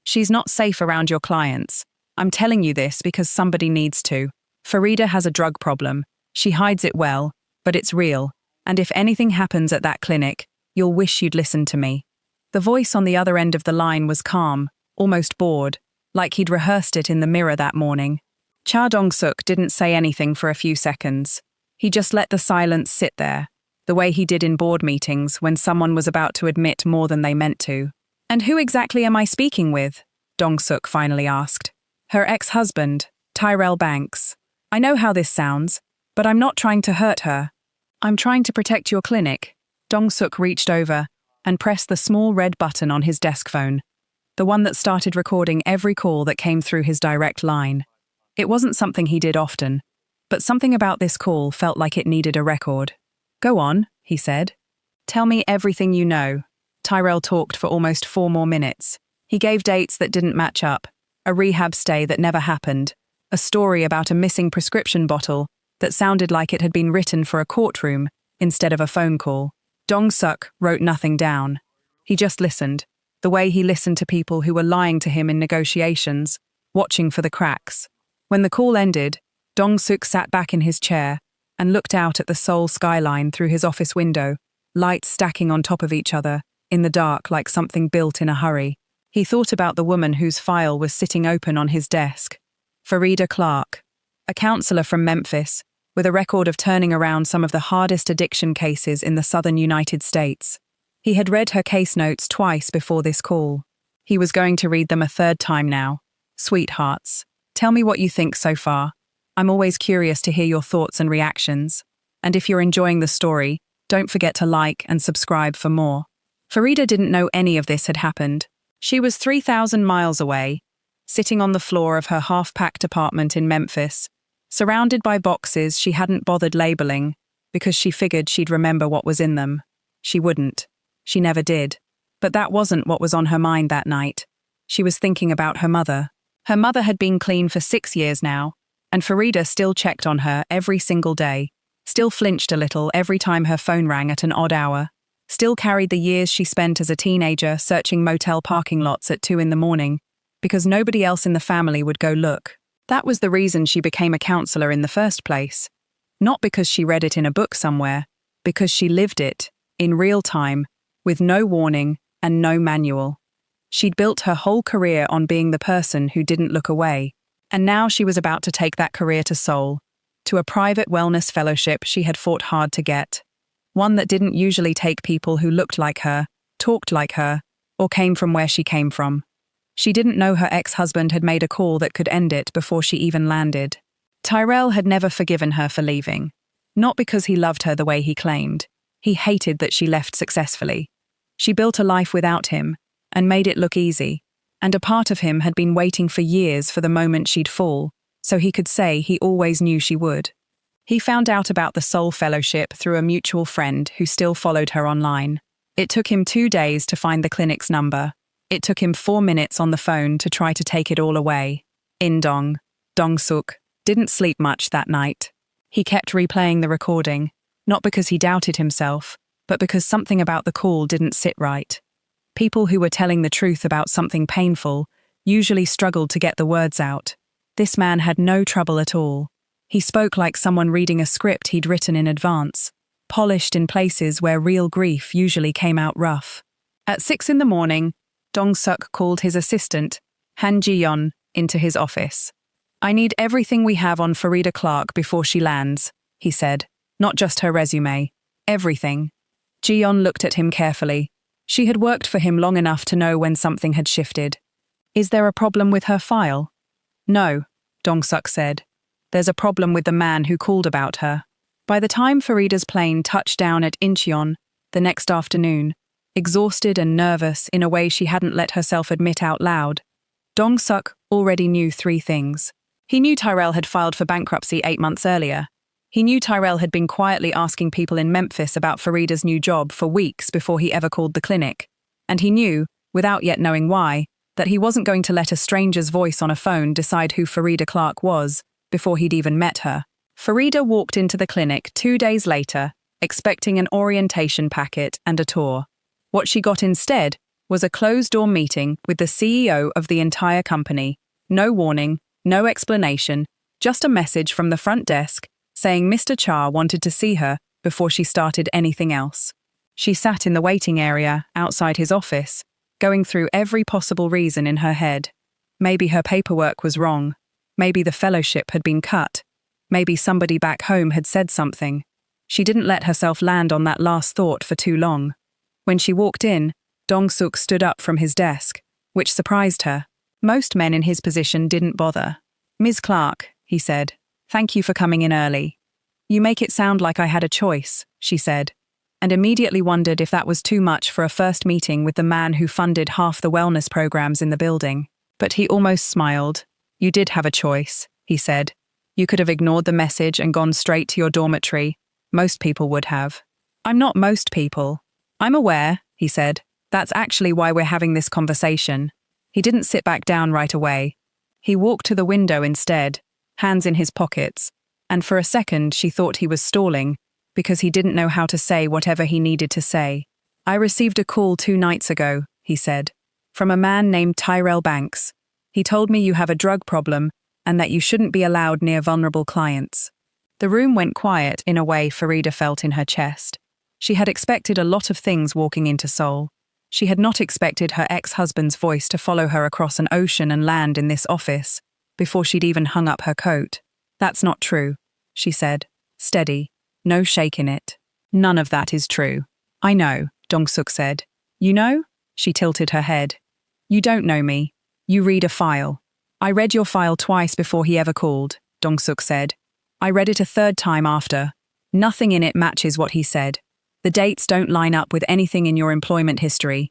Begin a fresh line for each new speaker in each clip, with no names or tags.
She's not safe around your clients. I'm telling you this because somebody needs to. Farida has a drug problem. She hides it well, but it's real. And if anything happens at that clinic, you'll wish you'd listened to me. The voice on the other end of the line was calm, almost bored, like he'd rehearsed it in the mirror that morning. Cha Dong-suk didn't say anything for a few seconds. He just let the silence sit there, the way he did in board meetings when someone was about to admit more than they meant to. "And who exactly am I speaking with?" Dong-suk finally asked. "Her ex-husband, Tyrell Banks. I know how this sounds, but I'm not trying to hurt her. I'm trying to protect your clinic." Dong-suk reached over and pressed the small red button on his desk phone, the one that started recording every call that came through his direct line. It wasn't something he did often, but something about this call felt like it needed a record. "Go on," he said. "Tell me everything you know." Tyrell talked for almost 4 more minutes. He gave dates that didn't match up, a rehab stay that never happened, a story about a missing prescription bottle that sounded like it had been written for a courtroom instead of a phone call. Dong-suk wrote nothing down. He just listened, the way he listened to people who were lying to him in negotiations, watching for the cracks. When the call ended, Dong-suk sat back in his chair and looked out at the Seoul skyline through his office window, lights stacking on top of each other, in the dark like something built in a hurry. He thought about the woman whose file was sitting open on his desk. Farida Clark, a counselor from Memphis, with a record of turning around some of the hardest addiction cases in the southern United States. He had read her case notes twice before this call. He was going to read them a 3rd time now. "Sweethearts, tell me what you think so far. I'm always curious to hear your thoughts and reactions. And if you're enjoying the story, don't forget to like and subscribe for more." Farida didn't know any of this had happened. She was 3,000 miles away, sitting on the floor of her half-packed apartment in Memphis, surrounded by boxes she hadn't bothered labeling because she figured she'd remember what was in them. She wouldn't. She never did. But that wasn't what was on her mind that night. She was thinking about her mother. Her mother had been clean for 6 years now, and Farida still checked on her every single day, still flinched a little every time her phone rang at an odd hour, still carried the years she spent as a teenager searching motel parking lots at 2 in the morning, because nobody else in the family would go look. That was the reason she became a counselor in the first place. Not because she read it in a book somewhere, because she lived it, in real time, with no warning and no manual. She'd built her whole career on being the person who didn't look away, and now she was about to take that career to Seoul, to a private wellness fellowship she had fought hard to get. One that didn't usually take people who looked like her, talked like her, or came from where she came from. She didn't know her ex-husband had made a call that could end it before she even landed. Tyrell had never forgiven her for leaving. Not because he loved her the way he claimed. He hated that she left successfully. She built a life without him, and made it look easy, and a part of him had been waiting for years for the moment she'd fall, so he could say he always knew she would. He found out about the Seoul Fellowship through a mutual friend who still followed her online. It took him 2 days to find the clinic's number. It took him 4 minutes on the phone to try to take it all away. Dong-suk didn't sleep much that night. He kept replaying the recording, not because he doubted himself, but because something about the call didn't sit right. People who were telling the truth about something painful usually struggled to get the words out. This man had no trouble at all. He spoke like someone reading a script he'd written in advance, polished in places where real grief usually came out rough. At 6 in the morning, Dong-suk called his assistant, Han Ji-yeon, into his office. "I need everything we have on Farida Clark before she lands," he said. "Not just her resume. Everything." Ji-yeon looked at him carefully. She had worked for him long enough to know when something had shifted. "Is there a problem with her file?" "No," Dong-suk said. "There's a problem with the man who called about her." By the time Farida's plane touched down at Incheon the next afternoon, exhausted and nervous in a way she hadn't let herself admit out loud, Dong-suk already knew 3 things. He knew Tyrell had filed for bankruptcy 8 months earlier. He knew Tyrell had been quietly asking people in Memphis about Farida's new job for weeks before he ever called the clinic. And he knew, without yet knowing why, that he wasn't going to let a stranger's voice on a phone decide who Farida Clark was before he'd even met her. Farida walked into the clinic 2 days later, expecting an orientation packet and a tour. What she got instead was a closed-door meeting with the CEO of the entire company. No warning, no explanation, just a message from the front desk saying Mr. Cha wanted to see her before she started anything else. She sat in the waiting area outside his office, going through every possible reason in her head. Maybe her paperwork was wrong. Maybe the fellowship had been cut. Maybe somebody back home had said something. She didn't let herself land on that last thought for too long. When she walked in, Dong-suk stood up from his desk, which surprised her. Most men in his position didn't bother. "Ms. Clark," he said, "thank you for coming in early." "You make it sound like I had a choice," she said, and immediately wondered if that was too much for a first meeting with the man who funded half the wellness programs in the building. But he almost smiled. "You did have a choice," he said. "You could have ignored the message and gone straight to your dormitory. Most people would have." "I'm not most people." "I'm aware," he said. "That's actually why we're having this conversation." He didn't sit back down right away. He walked to the window instead, hands in his pockets, and for a second she thought he was stalling, because he didn't know how to say whatever he needed to say. "I received a call 2 nights ago," he said, "from a man named Tyrell Banks. He told me you have a drug problem and that you shouldn't be allowed near vulnerable clients." The room went quiet in a way Farida felt in her chest. She had expected a lot of things walking into Seoul. She had not expected her ex-husband's voice to follow her across an ocean and land in this office before she'd even hung up her coat. "That's not true," she said, steady, no shake in it. "None of that is true." "I know," Dong-suk said. "You know?" She tilted her head. "You don't know me. You read a file." "I read your file twice before he ever called," Dong-suk said. "I read it a third time after. Nothing in it matches what he said. The dates don't line up with anything in your employment history.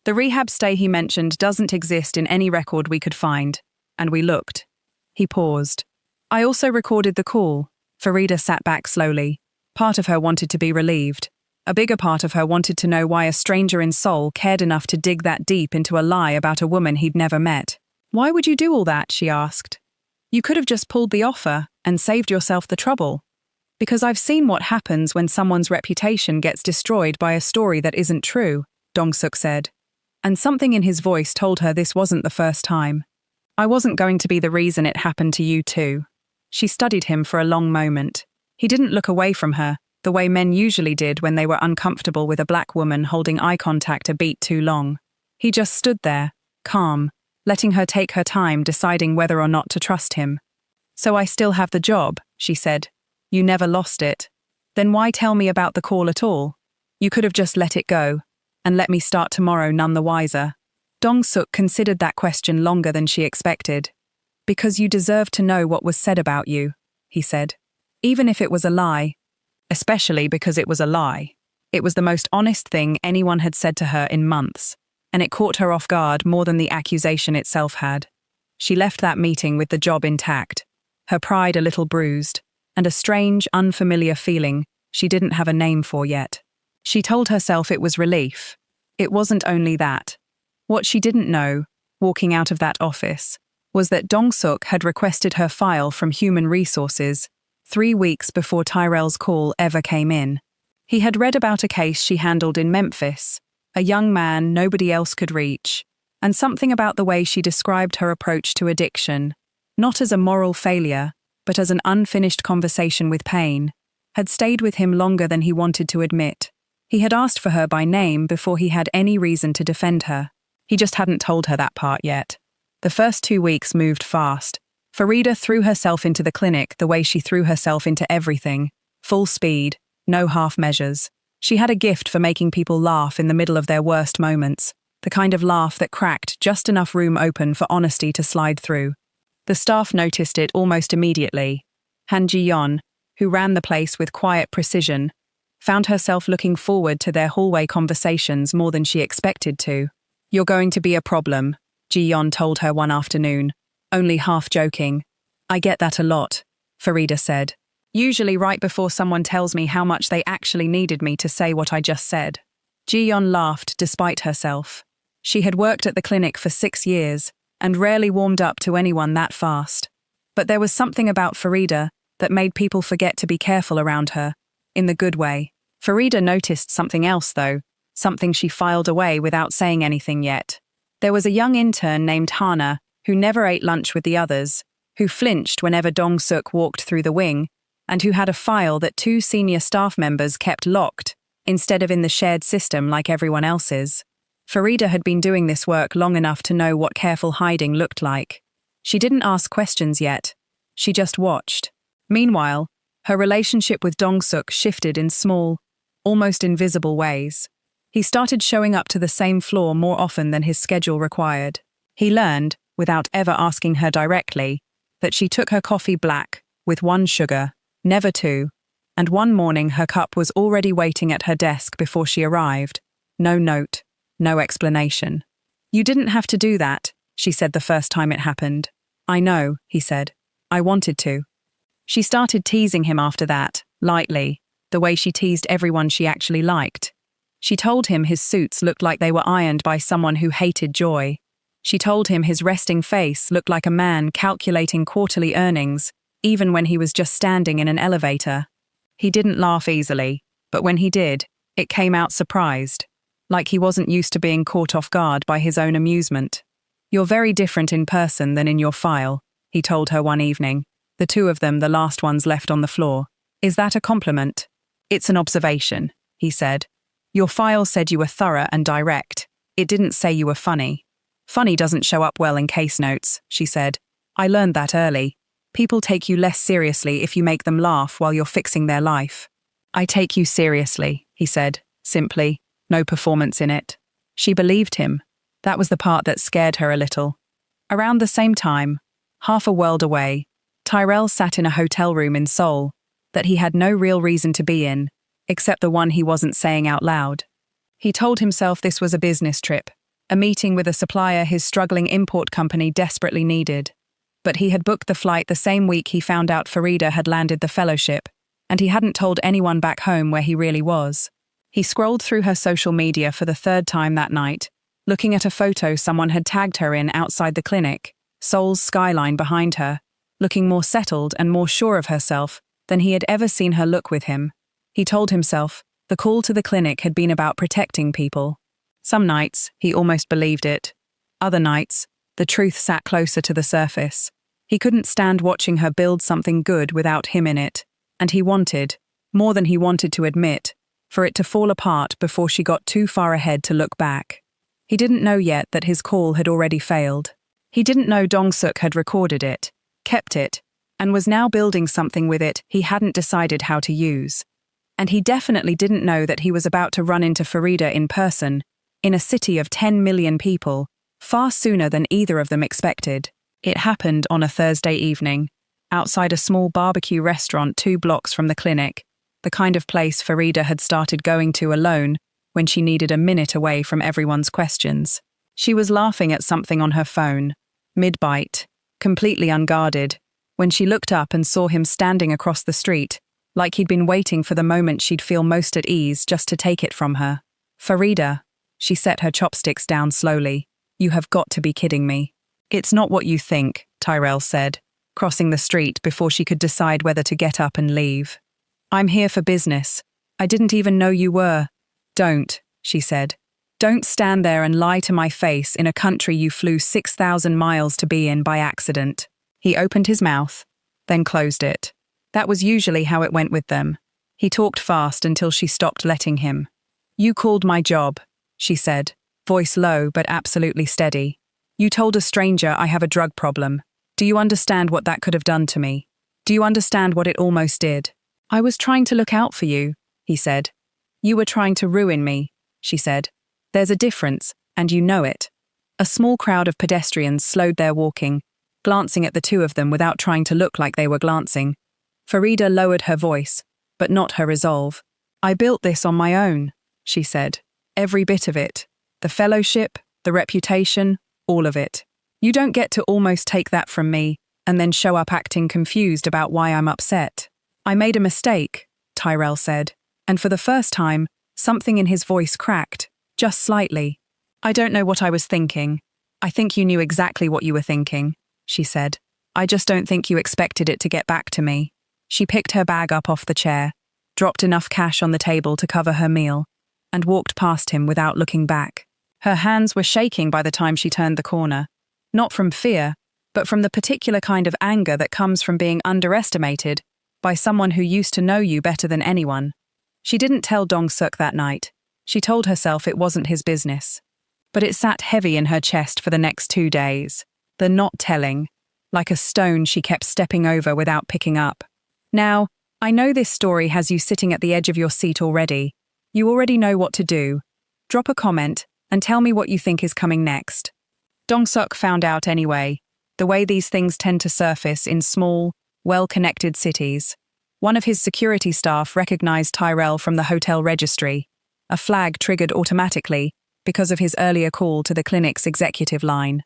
The rehab stay he mentioned doesn't exist in any record we could find, and we looked." He paused. "I also recorded the call." Farida sat back slowly. Part of her wanted to be relieved. A bigger part of her wanted to know why a stranger in Seoul cared enough to dig that deep into a lie about a woman he'd never met. "Why would you do all that?" she asked. "You could have just pulled the offer and saved yourself the trouble." "Because I've seen what happens when someone's reputation gets destroyed by a story that isn't true," Dong-suk said. And something in his voice told her this wasn't the first time. "I wasn't going to be the reason it happened to you too." She studied him for a long moment. He didn't look away from her, the way men usually did when they were uncomfortable with a black woman holding eye contact a beat too long. He just stood there, calm, letting her take her time deciding whether or not to trust him. "So I still have the job," she said. "You never lost it. Then why tell me about the call at all? You could have just let it go, and let me start tomorrow none the wiser." Dong-suk considered that question longer than she expected. "Because you deserve to know what was said about you," he said. "Even if it was a lie. Especially because it was a lie. It was the most honest thing anyone had said to her in months, and it caught her off guard more than the accusation itself had. She left that meeting with the job intact, her pride a little bruised, and a strange, unfamiliar feeling she didn't have a name for yet. She told herself it was relief. It wasn't only that. What she didn't know, walking out of that office, was that Dong-suk had requested her file from Human Resources 3 weeks before Tyrell's call ever came in. He had read about a case she handled in Memphis, a young man nobody else could reach, and something about the way she described her approach to addiction, not as a moral failure, but as an unfinished conversation with pain, had stayed with him longer than he wanted to admit. He had asked for her by name before he had any reason to defend her. He just hadn't told her that part yet. The first 2 weeks moved fast. Farida threw herself into the clinic the way she threw herself into everything, full speed, no half measures. She had a gift for making people laugh in the middle of their worst moments, the kind of laugh that cracked just enough room open for honesty to slide through. The staff noticed it almost immediately. Han Ji-yeon, who ran the place with quiet precision, found herself looking forward to their hallway conversations more than she expected to. "You're going to be a problem," Ji-yeon told her one afternoon, only half joking. "I get that a lot," Farida said. "Usually right before someone tells me how much they actually needed me to say what I just said." Ji-yeon laughed despite herself. She had worked at the clinic for 6 years and rarely warmed up to anyone that fast. But there was something about Farida that made people forget to be careful around her, in the good way. Farida noticed something else, though. something she filed away without saying anything yet. There was a young intern named Hana, who never ate lunch with the others, who flinched whenever Dong-suk walked through the wing, and who had a file that 2 senior staff members kept locked, instead of in the shared system like everyone else's. Farida had been doing this work long enough to know what careful hiding looked like. She didn't ask questions yet. She just watched. Meanwhile, her relationship with Dong-suk shifted in small, almost invisible ways. He started showing up to the same floor more often than his schedule required. He learned, without ever asking her directly, that she took her coffee black, with 1 sugar, never 2, and one morning her cup was already waiting at her desk before she arrived. No note, no explanation. "You didn't have to do that," she said the first time it happened. "I know," he said. "I wanted to." She started teasing him after that, lightly, the way she teased everyone she actually liked. She told him his suits looked like they were ironed by someone who hated joy. She told him his resting face looked like a man calculating quarterly earnings, even when he was just standing in an elevator. He didn't laugh easily, but when he did, it came out surprised, like he wasn't used to being caught off guard by his own amusement. "You're very different in person than in your file," he told her one evening, the 2 of them the last ones left on the floor. "Is that a compliment?" "It's an observation," he said. "Your file said you were thorough and direct. It didn't say you were funny." "Funny doesn't show up well in case notes," she said. "I learned that early. People take you less seriously if you make them laugh while you're fixing their life." "I take you seriously," he said, simply, no performance in it. She believed him. That was the part that scared her a little. Around the same time, half a world away, Tyrell sat in a hotel room in Seoul that he had no real reason to be in, except the one he wasn't saying out loud. He told himself this was a business trip, a meeting with a supplier his struggling import company desperately needed. But he had booked the flight the same week he found out Farida had landed the fellowship, and he hadn't told anyone back home where he really was. He scrolled through her social media for the 3rd time that night, looking at a photo someone had tagged her in outside the clinic, Seoul's skyline behind her, looking more settled and more sure of herself than he had ever seen her look with him. He told himself the call to the clinic had been about protecting people. Some nights, he almost believed it. Other nights, the truth sat closer to the surface. He couldn't stand watching her build something good without him in it, and he wanted, more than he wanted to admit, for it to fall apart before she got too far ahead to look back. He didn't know yet that his call had already failed. He didn't know Dong-suk had recorded it, kept it, and was now building something with it he hadn't decided how to use. And he definitely didn't know that he was about to run into Farida in person, in a city of 10 million people, far sooner than either of them expected. It happened on a Thursday evening, outside a small barbecue restaurant 2 blocks from the clinic, the kind of place Farida had started going to alone when she needed a minute away from everyone's questions. She was laughing at something on her phone, mid-bite, completely unguarded, when she looked up and saw him standing across the street, like he'd been waiting for the moment she'd feel most at ease just to take it from her. "Farida," she set her chopsticks down slowly. "You have got to be kidding me." "It's not what you think," Tyrell said, crossing the street before she could decide whether to get up and leave. "I'm here for business. I didn't even know you were." "Don't," she said. "Don't stand there and lie to my face in a country you flew 6,000 miles to be in by accident." He opened his mouth, then closed it. That was usually how it went with them. He talked fast until she stopped letting him. "You called my job," she said, voice low but absolutely steady. "You told a stranger I have a drug problem. Do you understand what that could have done to me? Do you understand what it almost did?" "I was trying to look out for you," he said. "You were trying to ruin me," she said. "There's a difference, and you know it." A small crowd of pedestrians slowed their walking, glancing at the 2 of them without trying to look like they were glancing. Farida lowered her voice, but not her resolve. "I built this on my own," she said. "Every bit of it. The fellowship, the reputation, all of it. You don't get to almost take that from me and then show up acting confused about why I'm upset." "I made a mistake," Tyrell said, and for the first time, something in his voice cracked, just slightly. "I don't know what I was thinking. I think you knew exactly what you were thinking," she said. "I just don't think you expected it to get back to me." She picked her bag up off the chair, dropped enough cash on the table to cover her meal, and walked past him without looking back. Her hands were shaking by the time she turned the corner, not from fear, but from the particular kind of anger that comes from being underestimated by someone who used to know you better than anyone. She didn't tell Dong-suk that night. She told herself it wasn't his business. But it sat heavy in her chest for the next 2 days. The not telling, like a stone she kept stepping over without picking up. Now, I know this story has you sitting at the edge of your seat already. You already know what to do. Drop a comment and tell me what you think is coming next. Dong-suk found out anyway, the way these things tend to surface in small, well-connected cities. One of his security staff recognized Tyrell from the hotel registry. A flag triggered automatically because of his earlier call to the clinic's executive line.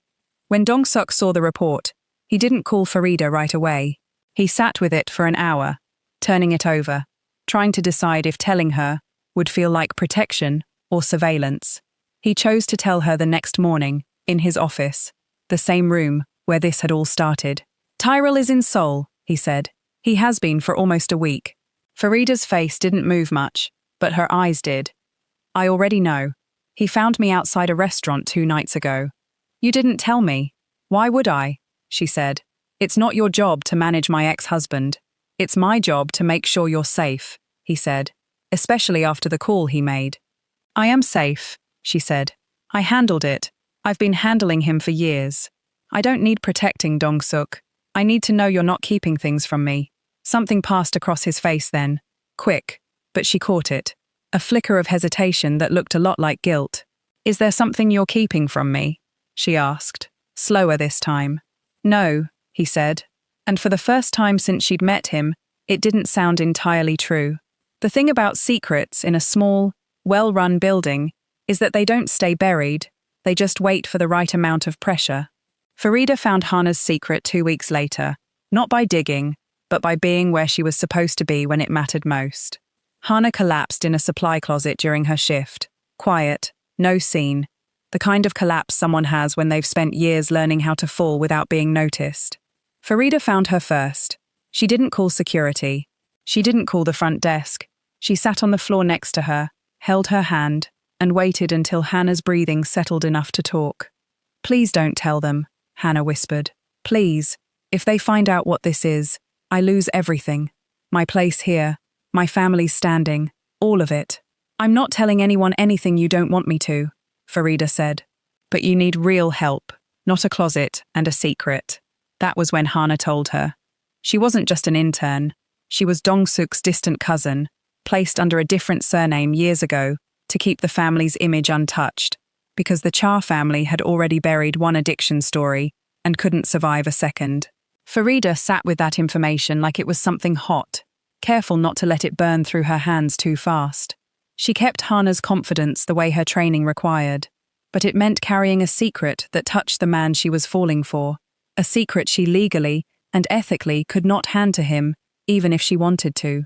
When Dong-suk saw the report, he didn't call Farida right away. He sat with it for an hour, turning it over, trying to decide if telling her would feel like protection or surveillance. He chose to tell her the next morning, in his office, the same room where this had all started. Tyrell is in Seoul, he said. He has been for almost a week. Farida's face didn't move much, but her eyes did. I already know. He found me outside a restaurant 2 nights ago. You didn't tell me. Why would I? She said. It's not your job to manage my ex-husband. It's my job to make sure you're safe, he said, especially after the call he made. I am safe, she said. I handled it. I've been handling him for years. I don't need protecting, Dong-suk. I need to know you're not keeping things from me. Something passed across his face then. Quick, but she caught it. A flicker of hesitation that looked a lot like guilt. Is there something you're keeping from me? She asked, slower this time. No, he said. And for the first time since she'd met him, it didn't sound entirely true. The thing about secrets in a small, well-run building is that they don't stay buried, they just wait for the right amount of pressure. Farida found Hana's secret 2 weeks later, not by digging, but by being where she was supposed to be when it mattered most. Hana collapsed in a supply closet during her shift. Quiet, no scene. The kind of collapse someone has when they've spent years learning how to fall without being noticed. Farida found her first. She didn't call security. She didn't call the front desk. She sat on the floor next to her, held her hand, and waited until Hana's breathing settled enough to talk. Please don't tell them, Hana whispered. Please, if they find out what this is, I lose everything. My place here, my family's standing, all of it. I'm not telling anyone anything you don't want me to, Farida said. But you need real help, not a closet and a secret. That was when Hana told her. She wasn't just an intern. She was Dong-suk's distant cousin, placed under a different surname years ago to keep the family's image untouched, because the Cha family had already buried one addiction story and couldn't survive a second. Farida sat with that information like it was something hot, careful not to let it burn through her hands too fast. She kept Hana's confidence the way her training required, but it meant carrying a secret that touched the man she was falling for, a secret she legally and ethically could not hand to him, even if she wanted to.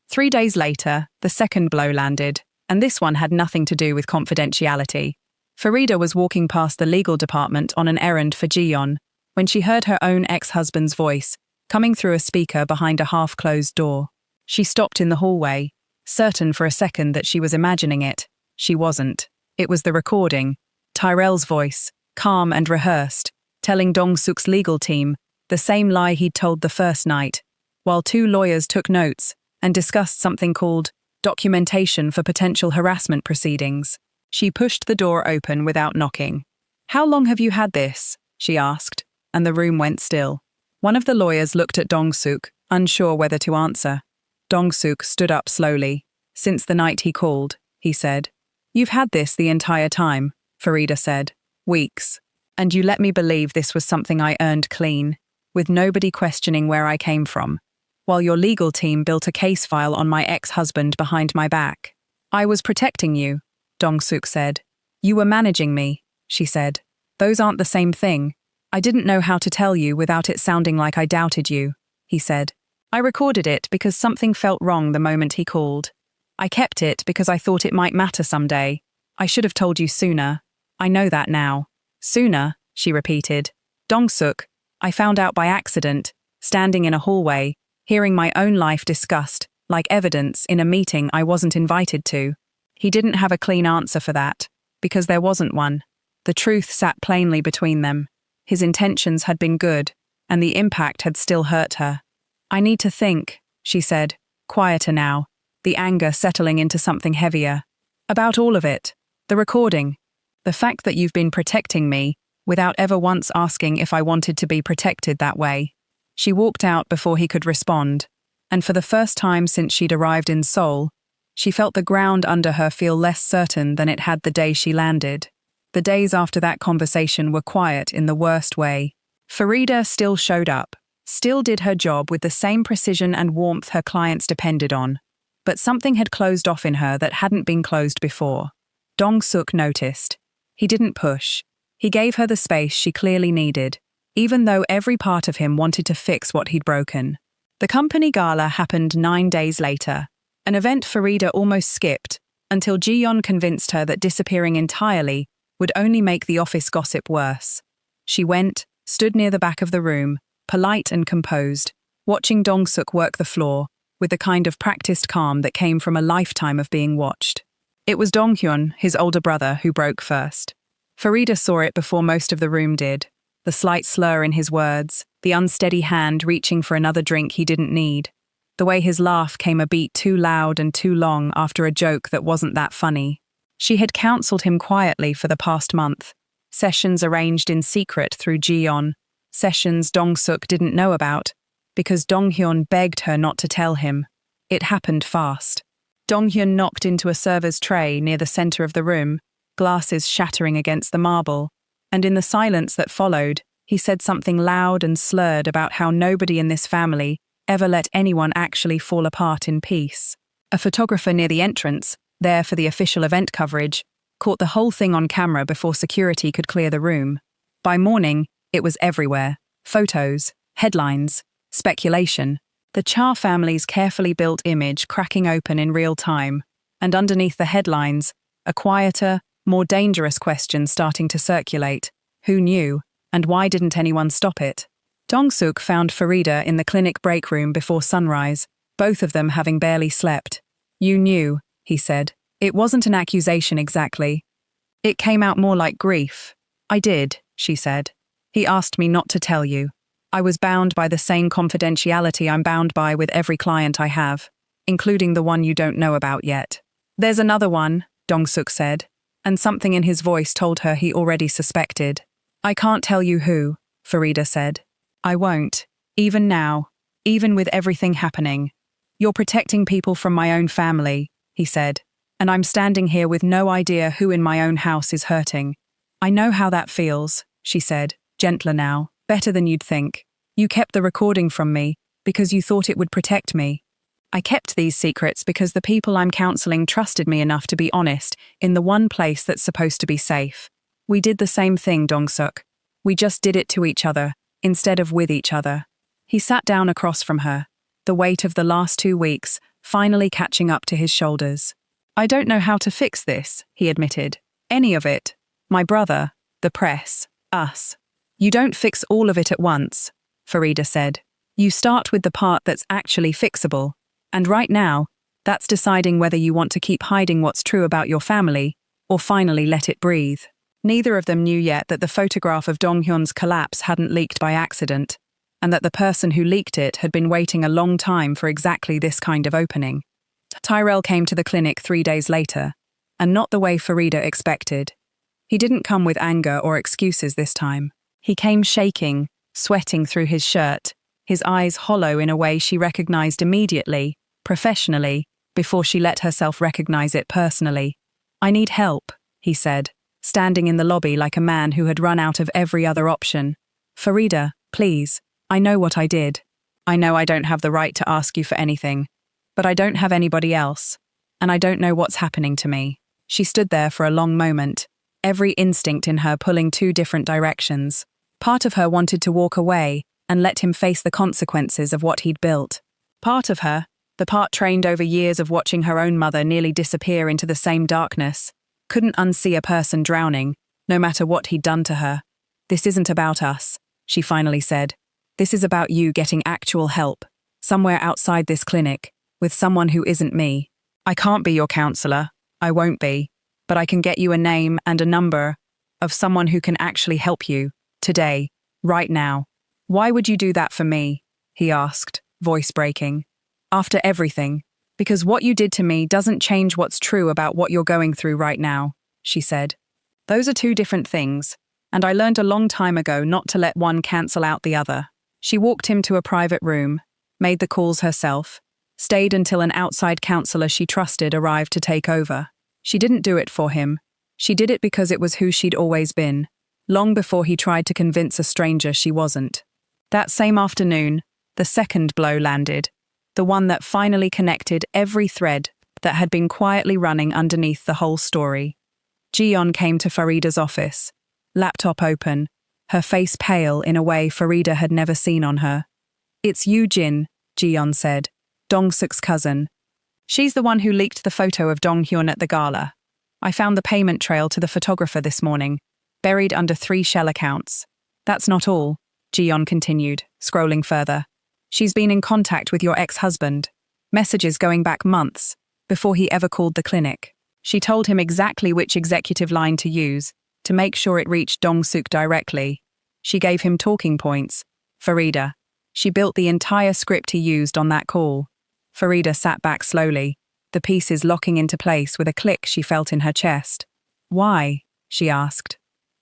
3 days later, the second blow landed, and this one had nothing to do with confidentiality. Farida was walking past the legal department on an errand for Jiyeon when she heard her own ex-husband's voice coming through a speaker behind a half-closed door. She stopped in the hallway, certain for a second that she was imagining it. She wasn't. It was the recording, Tyrell's voice, calm and rehearsed, telling Dong-suk's legal team the same lie he'd told the first night, while 2 lawyers took notes and discussed something called documentation for potential harassment proceedings. She pushed the door open without knocking. How long have you had this? She asked, and the room went still. One of the lawyers looked at Dong-suk, unsure whether to answer. Dong-suk stood up slowly. Since the night he called, he said. You've had this the entire time, Farida said. Weeks. And you let me believe this was something I earned clean, with nobody questioning where I came from, while your legal team built a case file on my ex-husband behind my back. I was protecting you, Dong-suk said. You were managing me, she said. Those aren't the same thing. I didn't know how to tell you without it sounding like I doubted you, he said. I recorded it because something felt wrong the moment he called. I kept it because I thought it might matter someday. I should have told you sooner. I know that now. Sooner, she repeated. Dong-suk, I found out by accident, standing in a hallway, hearing my own life discussed, like evidence in a meeting I wasn't invited to. He didn't have a clean answer for that, because there wasn't one. The truth sat plainly between them. His intentions had been good, and the impact had still hurt her. "I need to think," she said, quieter now, the anger settling into something heavier. "About all of it. The recording. The fact that you've been protecting me, without ever once asking if I wanted to be protected that way." She walked out before he could respond, and for the first time since she'd arrived in Seoul, she felt the ground under her feel less certain than it had the day she landed. The days after that conversation were quiet in the worst way. Farida still showed up, still did her job with the same precision and warmth her clients depended on. But something had closed off in her that hadn't been closed before. Dong-suk noticed. He didn't push. He gave her the space she clearly needed, even though every part of him wanted to fix what he'd broken. The company gala happened 9 days later, an event Farida almost skipped, until Ji-yeon convinced her that disappearing entirely would only make the office gossip worse. She went, stood near the back of the room, polite and composed, watching Dong-suk work the floor, with the kind of practiced calm that came from a lifetime of being watched. It was Dong-hyun, his older brother, who broke first. Farida saw it before most of the room did, the slight slur in his words, the unsteady hand reaching for another drink he didn't need, the way his laugh came a beat too loud and too long after a joke that wasn't that funny. She had counseled him quietly for the past month, sessions arranged in secret through Ji-yeon, sessions Dong-suk didn't know about, because Dong-hyun begged her not to tell him. It happened fast. Dong-hyun knocked into a server's tray near the center of the room, glasses shattering against the marble, and in the silence that followed, he said something loud and slurred about how nobody in this family ever let anyone actually fall apart in peace. A photographer near the entrance, there for the official event coverage, caught the whole thing on camera before security could clear the room. By morning, it was everywhere. Photos, headlines, speculation. The Cha family's carefully built image cracking open in real time, and underneath the headlines, a quieter, more dangerous question starting to circulate. Who knew, and why didn't anyone stop it? Dong-suk found Farida in the clinic break room before sunrise, both of them having barely slept. "You knew," he said. "It wasn't an accusation exactly. It came out more like grief." "I did," she said. "He asked me not to tell you. I was bound by the same confidentiality I'm bound by with every client I have, including the one you don't know about yet." "There's another one," Dong-suk said, and something in his voice told her he already suspected. "I can't tell you who," Farida said. "I won't, even now, even with everything happening. You're protecting people from my own family," he said, "and I'm standing here with no idea who in my own house is hurting." "I know how that feels," she said, gentler now, "better than you'd think. You kept the recording from me because you thought it would protect me. I kept these secrets because the people I'm counseling trusted me enough to be honest in the one place that's supposed to be safe. We did the same thing, Dong-suk. We just did it to each other, instead of with each other." He sat down across from her, the weight of the last 2 weeks finally catching up to his shoulders. "I don't know how to fix this," he admitted. "Any of it. My brother, the press, us. You don't fix all of it at once," Farida said. "You start with the part that's actually fixable. And right now, that's deciding whether you want to keep hiding what's true about your family, or finally let it breathe." Neither of them knew yet that the photograph of Dong-hyun's collapse hadn't leaked by accident, and that the person who leaked it had been waiting a long time for exactly this kind of opening. Tyrell came to the clinic 3 days later, and not the way Farida expected. He didn't come with anger or excuses this time. He came shaking, sweating through his shirt, his eyes hollow in a way she recognized immediately, professionally, before she let herself recognize it personally. "I need help," he said, standing in the lobby like a man who had run out of every other option. "Farida, please, I know what I did. I know I don't have the right to ask you for anything, but I don't have anybody else, and I don't know what's happening to me." She stood there for a long moment, every instinct in her pulling 2 different directions. Part of her wanted to walk away and let him face the consequences of what he'd built. Part of her, the part trained over years of watching her own mother nearly disappear into the same darkness, couldn't unsee a person drowning, no matter what he'd done to her. "This isn't about us," she finally said. "This is about you getting actual help, somewhere outside this clinic, with someone who isn't me. I can't be your counselor. I won't be, but I can get you a name and a number of someone who can actually help you, today, right now. Why would you do that for me? He asked, voice breaking. After everything. Because what you did to me doesn't change what's true about what you're going through right now, she said. Those are two different things, and I learned a long time ago not to let one cancel out the other. She walked him to a private room, made the calls herself, stayed until an outside counselor she trusted arrived to take over. She didn't do it for him. She did it because it was who she'd always been, long before he tried to convince a stranger she wasn't. That same afternoon, the second blow landed, the one that finally connected every thread that had been quietly running underneath the whole story. Jiyeon came to Farida's office, laptop open, her face pale in a way Farida had never seen on her. It's Jin, Jiyeon said, Dong-suk's cousin. She's the one who leaked the photo of Dong-hyun at the gala. I found the payment trail to the photographer this morning, buried under 3 shell accounts. That's not all, Jiyeon continued, scrolling further. She's been in contact with your ex-husband, messages going back months, before he ever called the clinic. She told him exactly which executive line to use, to make sure it reached Dong-suk directly. She gave him talking points. Farida. She built the entire script he used on that call. Farida sat back slowly, the pieces locking into place with a click she felt in her chest. Why? She asked.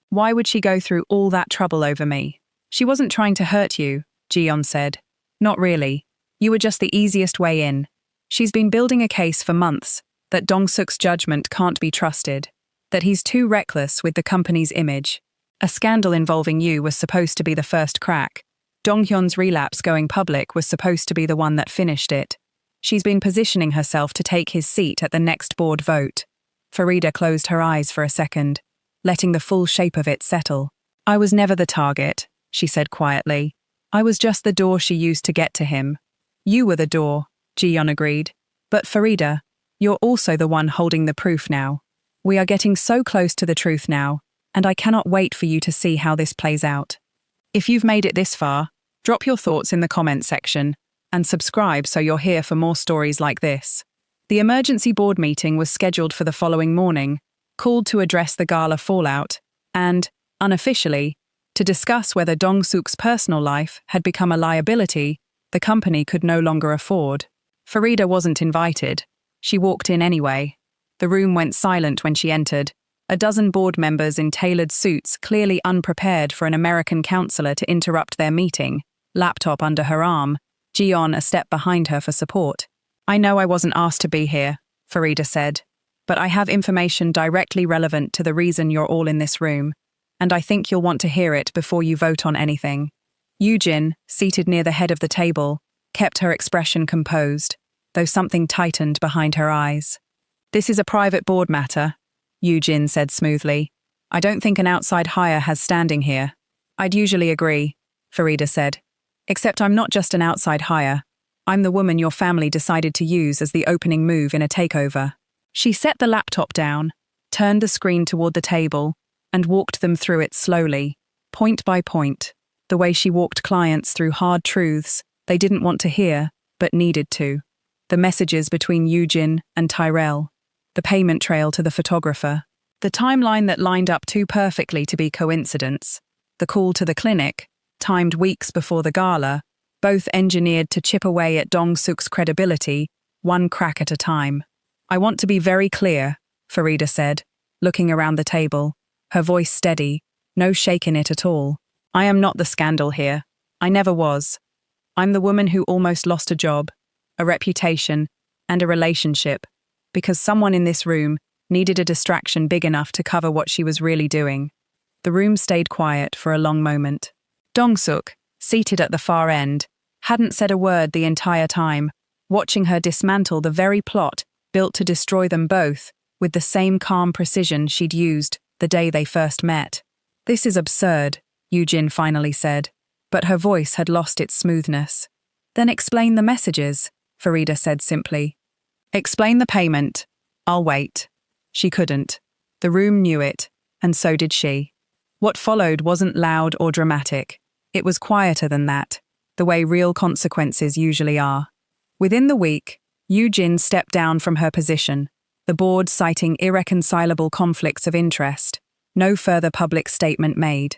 Why would she go through all that trouble over me? She wasn't trying to hurt you, Jiyeon said. Not really. You were just the easiest way in. She's been building a case for months, that Dong-suk's judgment can't be trusted, that he's too reckless with the company's image. A scandal involving you was supposed to be the first crack. Dong-hyun's relapse going public was supposed to be the one that finished it. She's been positioning herself to take his seat at the next board vote. Farida closed her eyes for a second, letting the full shape of it settle. I was never the target, she said quietly. I was just the door she used to get to him. You were the door, Jiyeon agreed. But Farida, you're also the one holding the proof now. We are getting so close to the truth now, and I cannot wait for you to see how this plays out. If you've made it this far, drop your thoughts in the comment section, and subscribe so you're here for more stories like this. The emergency board meeting was scheduled for the following morning, called to address the gala fallout, and, unofficially, to discuss whether Dong-suk's personal life had become a liability the company could no longer afford. Farida wasn't invited. She walked in anyway. The room went silent when she entered, a dozen board members in tailored suits clearly unprepared for an American counselor to interrupt their meeting, laptop under her arm, Jiyeon a step behind her for support. I know I wasn't asked to be here, Farida said, but I have information directly relevant to the reason you're all in this room, and I think you'll want to hear it before you vote on anything. Jin, seated near the head of the table, kept her expression composed, though something tightened behind her eyes. This is a private board matter, Jin said smoothly. I don't think an outside hire has standing here. I'd usually agree, Farida said. Except I'm not just an outside hire. I'm the woman your family decided to use as the opening move in a takeover. She set the laptop down, turned the screen toward the table, and walked them through it slowly, point by point, the way she walked clients through hard truths they didn't want to hear, but needed to. The messages between Jin and Tyrell, the payment trail to the photographer, the timeline that lined up too perfectly to be coincidence, the call to the clinic, timed weeks before the gala, both engineered to chip away at Dong-suk's credibility, one crack at a time. I want to be very clear, Farida said, looking around the table, her voice steady, no shake in it at all. I am not the scandal here. I never was. I'm the woman who almost lost a job, a reputation, and a relationship, because someone in this room needed a distraction big enough to cover what she was really doing. The room stayed quiet for a long moment. Dong-suk, seated at the far end, hadn't said a word the entire time, watching her dismantle the very plot built to destroy them both with the same calm precision she'd used the day they first met. This is absurd, Jin finally said, but her voice had lost its smoothness. Then explain the messages, Farida said simply. Explain the payment. I'll wait. She couldn't. The room knew it, and so did she. What followed wasn't loud or dramatic. It was quieter than that, the way real consequences usually are. Within the week, Jin stepped down from her position, the board citing irreconcilable conflicts of interest. No further public statement made.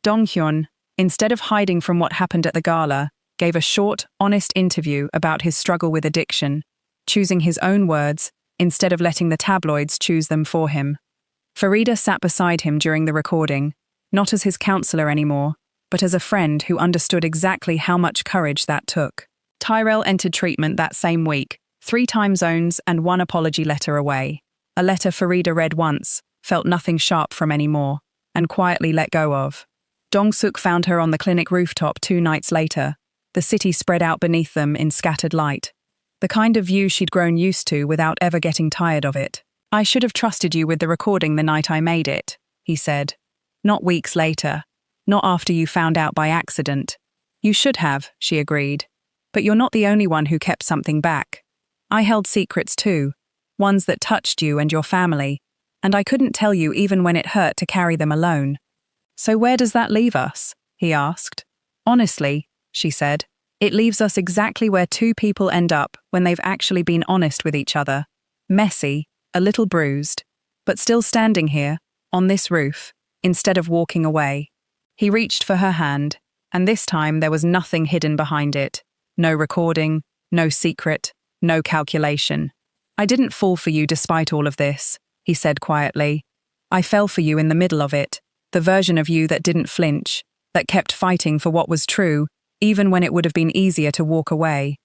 Dong-hyun, instead of hiding from what happened at the gala, gave a short, honest interview about his struggle with addiction, choosing his own words instead of letting the tabloids choose them for him. Farida sat beside him during the recording, not as his counselor anymore, but as a friend who understood exactly how much courage that took. Tyrell entered treatment that same week, 3 time zones and 1 apology letter away. A letter Farida read once, felt nothing sharp from anymore, and quietly let go of. Dong-suk found her on the clinic rooftop 2 nights later, the city spread out beneath them in scattered light. The kind of view she'd grown used to without ever getting tired of it. "I should have trusted you with the recording the night I made it," he said. "Not weeks later. Not after you found out by accident." "You should have," she agreed. "But you're not the only one who kept something back. I held secrets too, ones that touched you and your family, and I couldn't tell you even when it hurt to carry them alone." "So where does that leave us?" he asked. "Honestly," she said, "it leaves us exactly where 2 people end up when they've actually been honest with each other. Messy, a little bruised, but still standing here, on this roof, instead of walking away." He reached for her hand, and this time there was nothing hidden behind it. No recording, no secret, no calculation. "I didn't fall for you despite all of this," he said quietly. "I fell for you in the middle of it, the version of you that didn't flinch, that kept fighting for what was true, even when it would have been easier to walk away."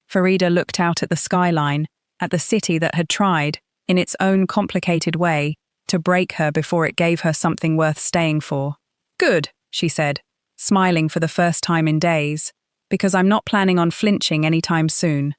Farida looked out at the skyline, at the city that had tried, in its own complicated way, to break her before it gave her something worth staying for. "Good," she said, smiling for the first time in days, "because I'm not planning on flinching anytime soon."